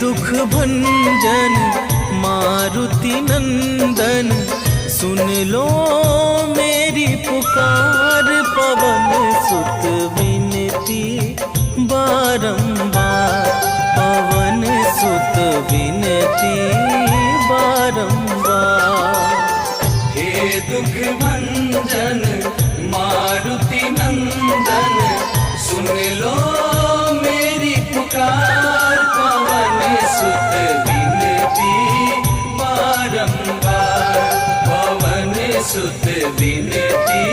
दुख भंजन मारुति नंदन, सुन लो मेरी पुकार। पवन सुत विनती बारंबार, पवन सुत विनती बारंबार। हे दुख भंजन मारुति नंदन, सुन लो मेरी पुकार। पवन सुत विनती बारंबार, पवन सुत विनती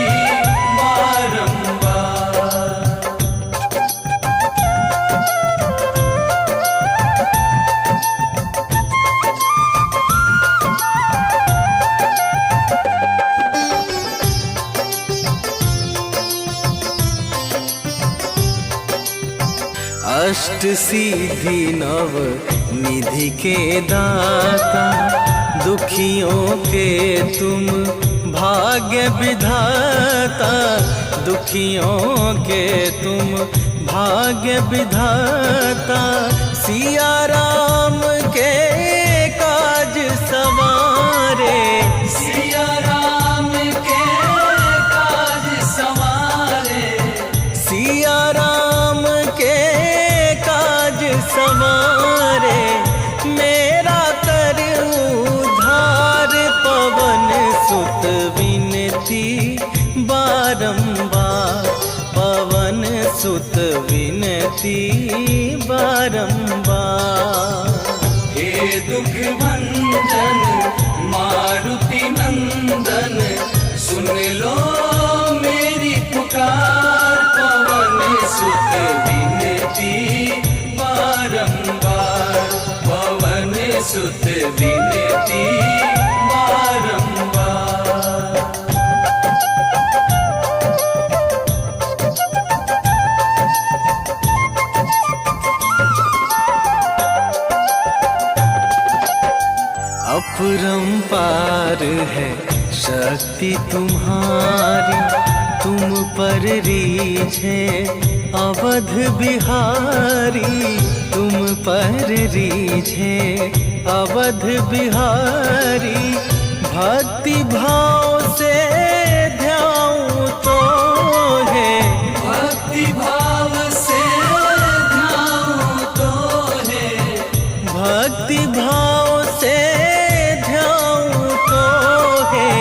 बारंबार। अष्ट सिद्धि नव निधि के दाता, दुखियों के तुम भाग्य विधाता। दुखियों के तुम भाग्य विधाता, सिया राम के काज सवारे। सिया राम के काज सवारे, सिया राम के काज सवारे। मेरा कर उद्धार, पवन सुत विनती बारंबार, पवन सुत विनती बारंबार। हे दुख भंजन मारुति नंदन, सुन लो मेरी पुकार। पवन सुत विनती बारंबार, पवन सुत विनती बारंबार। अपरंपार है शक्ति तुम्हारी, तुम पर रीझे अवध बिहारी। तुम पर रीझे अवध बिहारी, भक्ति भाव से ध्याऊं तो है। भक्ति भाव से ध्याऊं तो है, भक्ति भाव से ध्याऊं तो है।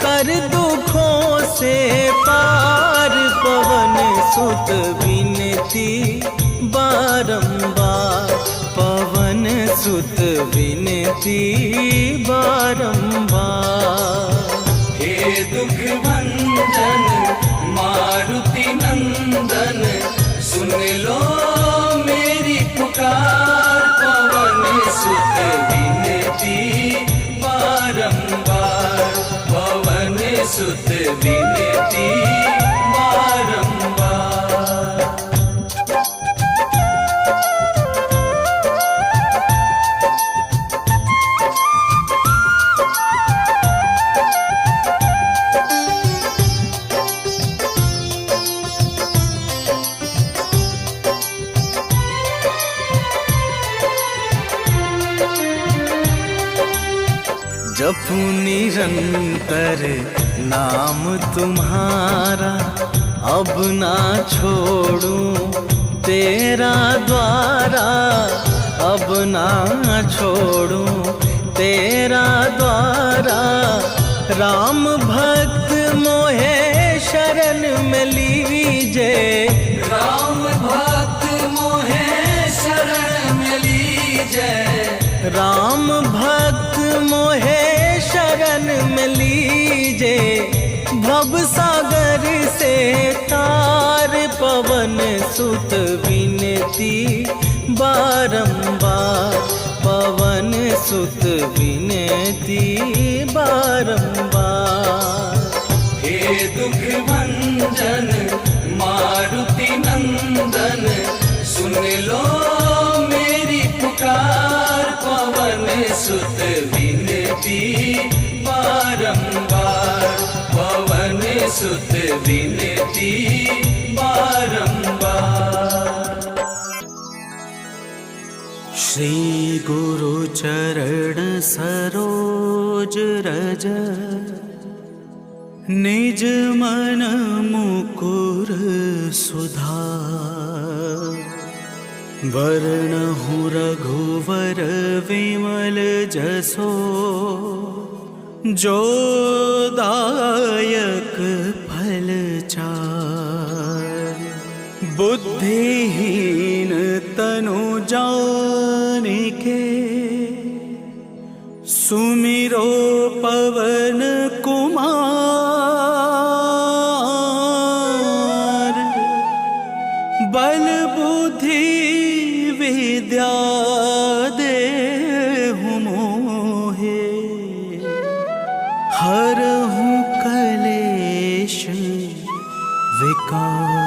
कर दुखों से पार, पवन सुत विनती बारंबार, पवन सुत विनती बारंबार। हे दुख भंजन मारुति नंदन, सुन लो मेरी पुकार। पवन सुत विनती बारंबार, पवन सुत विनती बारंबार। जपू निरंतर नाम तुम्हारा, अब ना छोड़ूं तेरा द्वारा। अब ना छोड़ूं तेरा द्वारा। राम भक्त मोहे शरण में लीजे, राम भक्त मोहे शरण में लीजे। राम भक्त मोहे शरण में लीजे। भव सागर से तार, पवन सुत विनती बारंबार, पवन सुत विनती बारंबार। हे दुख भंजन मारुति नंदन, सुन लो मेरी पुकार। पवन सुत विनती बारंबार, पवन सुत विनती बारंबार। श्री गुरु चरण सरोज रज, निज मन मुकुर सुधार। वरणहु रघुवर विमल जसो, जो दायक फल चार। बुद्धिहीन तनु जानिके, सुमिरो पवन कुमार। बल बुद्धि विद्या देहु मोहे, हरहु कलेश विकार।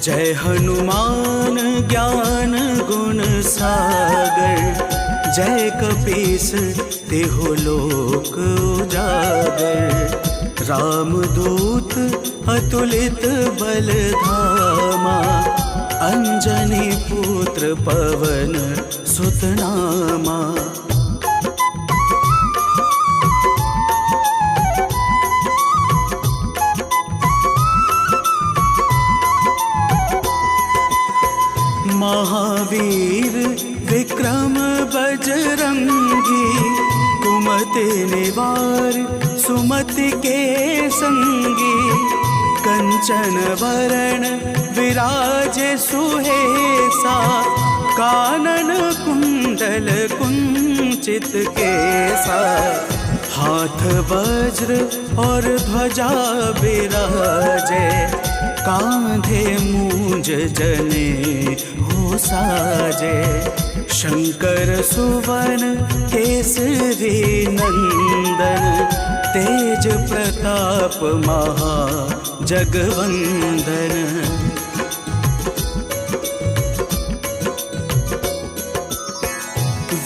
जय हनुमान ज्ञान गुण सागर, जय कपीस तिहु लोक उजागर। रामदूत अतुलित बल धामा, अंजनी पुत्र पवन सुत नामा। महावीर विक्रम बजरंगी, कुमति निवार सुमति के संगी। कंचन वरण विराज सुहेसा, कानन कुंडल कुंचित केसा। हाथ वज्र और ध्वजा बिराजे, कांधे मूंज जने हो साजे। शंकर सुवन केसरी नंदन, तेज प्रताप महा जगवंदन।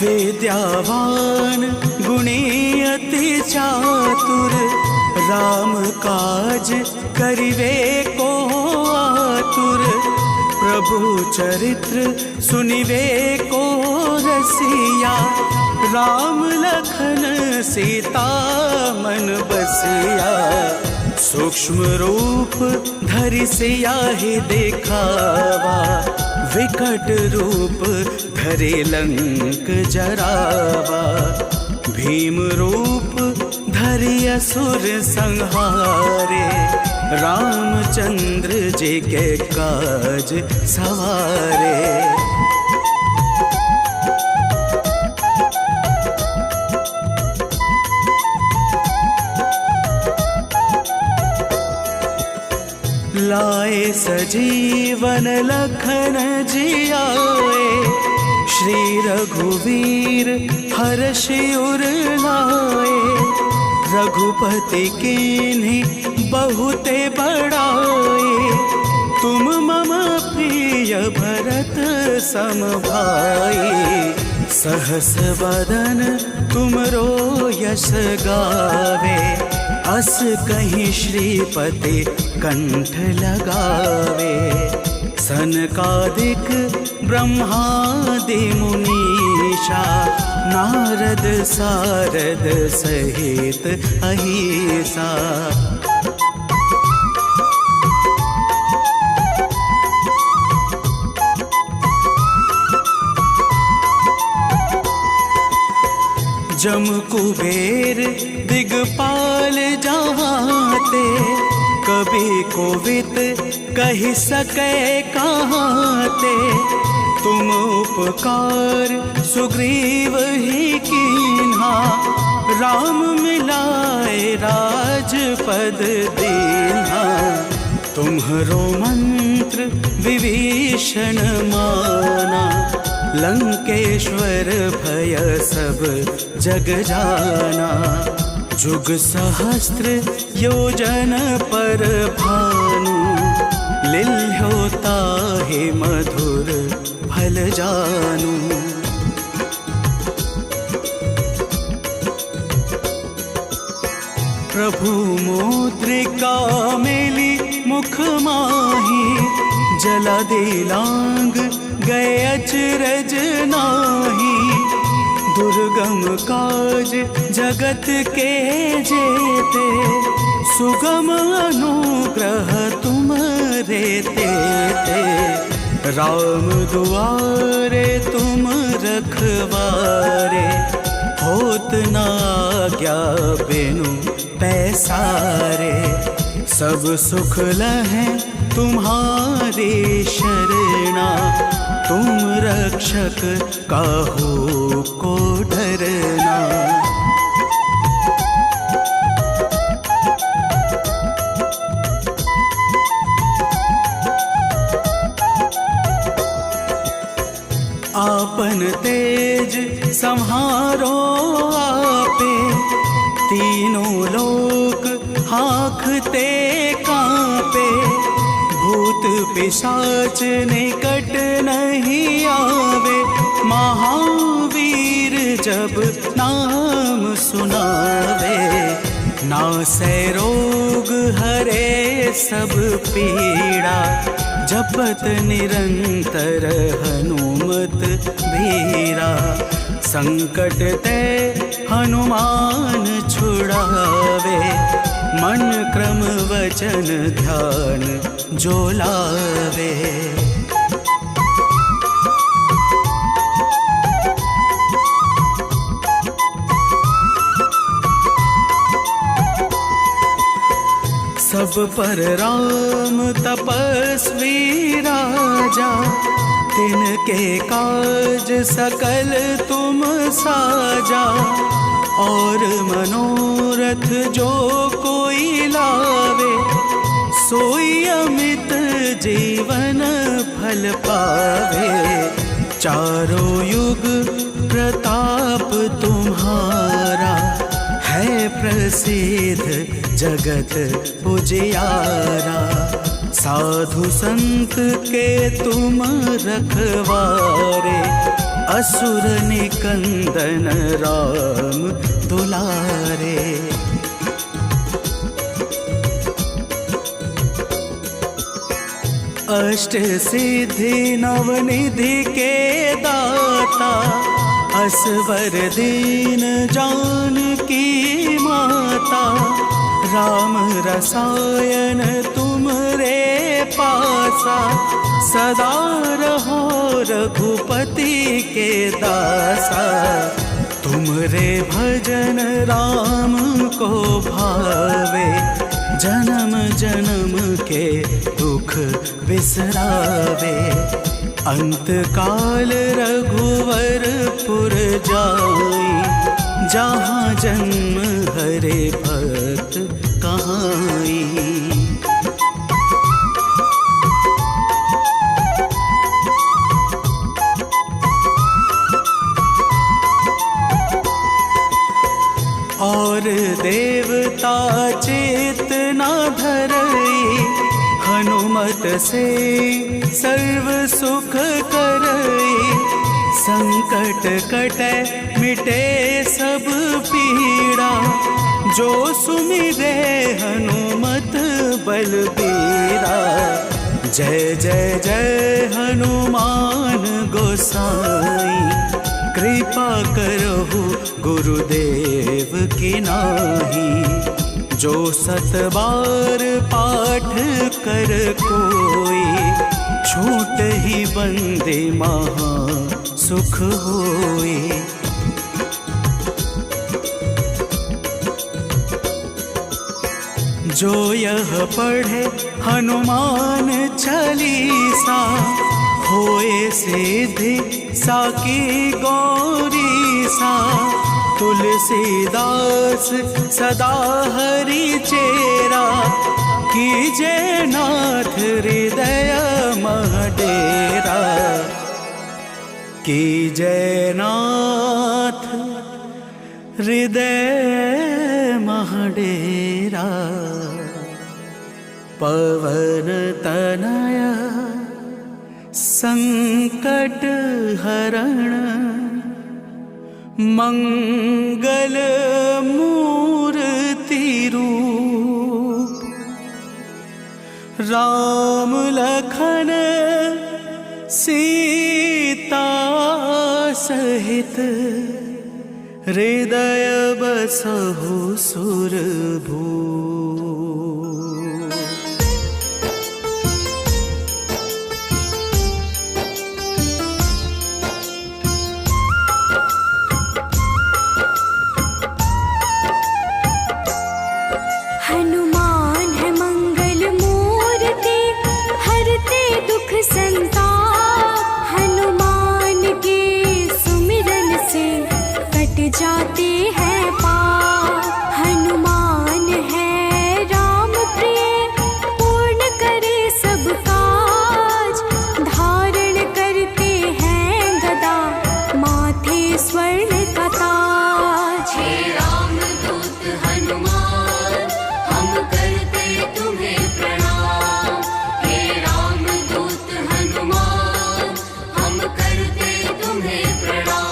विद्यावान गुणी अति चातुर, राम काज करिवे को आतुर। प्रभु चरित्र सुनिवे को रसिया, राम लखन सीता मन बसिया। सूक्ष्म रूप धरि सियाहि दिखावा, विकट रूप धरि लंक जरावा। भीम रूप धरि असुर संहारे, रामचंद्र जी के काज सवारे। लाए सजीवन लखन जियाए, श्री रघुवीर हर्षि उर लाए। रघुपति कीन्ही बहुते बड़ाए, तुम मम प्रिय भरत सम भाई। सहस बदन तुमरो यश गावे, अस कहीं श्रीपति कंठ लगावे। सनकादिक ब्रह्मादि मुनीषा, नारद सारद सहित अहिसा। जम कुबेर दिगपाल जहाते, कभी कोविद कही सके कहाते। तुम उपकार सुग्रीव ही कीन्हा, राम मिलाए राजपद दीन्हा। तुम्हरो मंत्र विभीषण माना, लंकेश्वर भय सब जग जाना। जुग सहस्त्र योजन पर भानु, लील्होता है मधुर फल जानू। प्रभु मुद्रिका मेली मुख माही, जला दे लांग गए अचरज नाही। दुर्गम काज जगत के जेते, सुगम अनुग्रह तुम रेते ते। राम दुआरे तुम रखवारे, होत ना आज्ञा बिनु पैसारे। सब सुख लहै तुम्हारे शरणा, तुम रक्षक काहू को डरना। आपन तेज संहारो आपे, तीनों लोक हाँकते कांपे। भूत पिशाच निकट नहीं आवे, महावीर जब नाम सुनावे। नासै रोग हरे सब पीड़ा, जपत निरंतर हनुमत बीरा। संकट ते हनुमान छुड़ावे, मन क्रम वचन ध्यान जो लावे। सब पर राम तपस्वी राजा, तिनके काज सकल तुम साजा। और मनोरथ जो कोई लावे, सोई अमित जीवन फल पावे। चारों युग प्रताप तुम्हारा, है प्रसिद्ध जगत उजियारा। साधु संत के तुम रखवारे, असुर निकंदन राम दुलारे। अष्ट सिद्धि नवनिधि के दाता, असवर दीन जानकी माता। राम रसायन तुमरे पासा, सदा रहो रघुपति के दासा। तुमरे भजन राम को भावे, जन्म जन्म के दुख बिसरावे। अंत काल रघुवरपुर जाई, जहाँ जन्म हरे भक्त कहाई। और देवता चेतना धरई, हनुमत से सर्व सुख करई। संकट कटे मिटे सब पीड़ा, जो सुमिरे हनुमत बलबीरा। जय जय जय हनुमान गोसाई, कृपा करहु गुरुदेव की नाही। जो सत बार पाठ कर कोई, छूट ही बंदे महा सुख होई। जो यह पढ़े हनुमान चालीसा, होए सिद्धि साकी गौरी सा। तुलसीदास सदा हरि चेरा, कीजे नाथ हृदय मह डेरा। कीजे नाथ हृदय मह डेरा। पवन तनया संकट हरण मंगल मूर्ति रूप, राम लखन सीता सहित हृदय बसहु सुरभूप। हनुमान है मंगल मूर्ति, हरते दुख संताप। हनुमान के सुमिरन से कट जाते हैं पाप। हनुमान है राम प्रिय, पूर्ण करे सब काज। धारण करते हैं गदा, माथे स्वर्ण का ताज। हे रामदूत हनुमान, हम करते तुम्हें प्रणाम। हे रामदूत हनुमान, हम करते तुम्हें प्रणाम।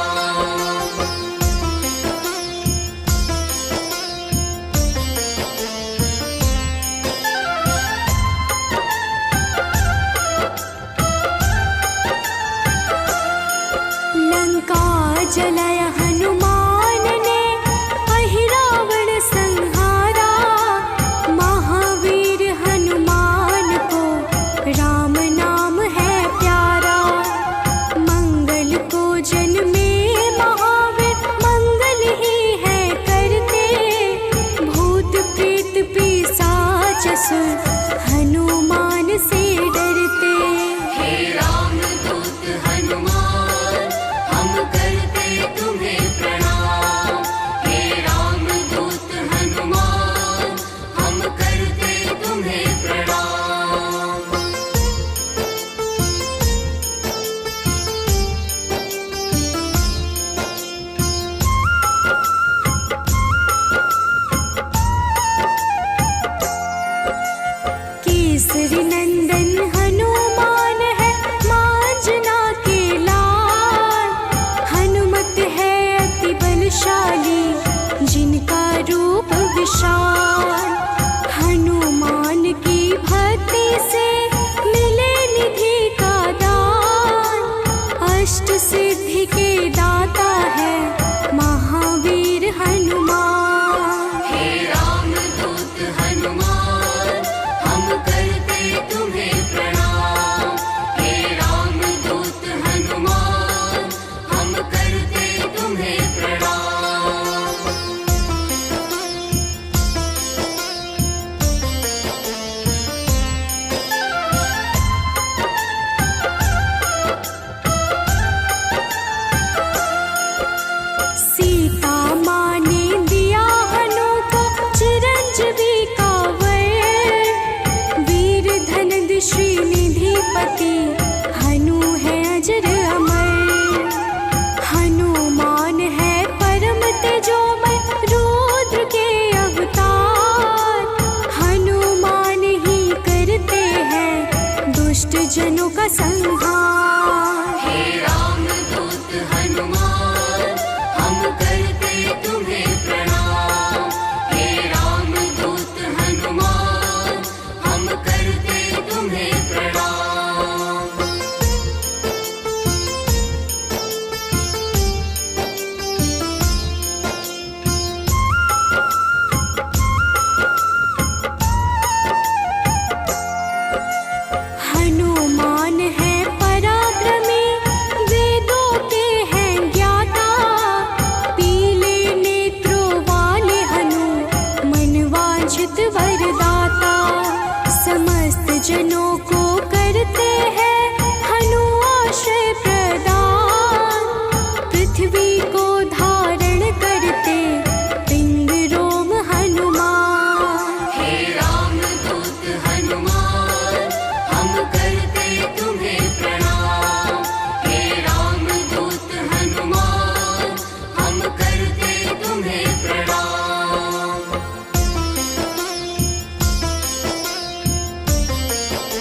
लंका जलाय हनुमान ने, अहिरावण संहारा। महावीर हनुमान को राम नाम है प्यारा। मंगल को जन्मे महावीर, मंगल ही है करते। भूत प्रेत पिशाच असुर, हनुमान से डरते। हे रामदूत हनुमान, हम करते तुम्हें प्रणाम। हे रामदूत हनुमान, हम करते तुम्हें प्रणाम। केसरी नंदन हनुमान है, मांजना के लाल। हनुमत है अति बलशाली, जिनका रूप विशाल। हनुमान की भक्ति से मिले निधि का दान। अष्ट सिद्धि के दाता है महावीर हनुमान। हे रामदूत हनुमान, हम करते तुम्हें प्रणाम। हे रामदूत हनुमान, हम करते तुम्हें प्रणाम। सीता माँ ने दिया हनु को चिरंजीवी का वर। वीर धनद श्रीनिधिपति, हनु है अजर अमर। हनुमान है परम तेजोमय, रुद्र के अवतार। हनुमान ही करते हैं दुष्ट जनों का संहार।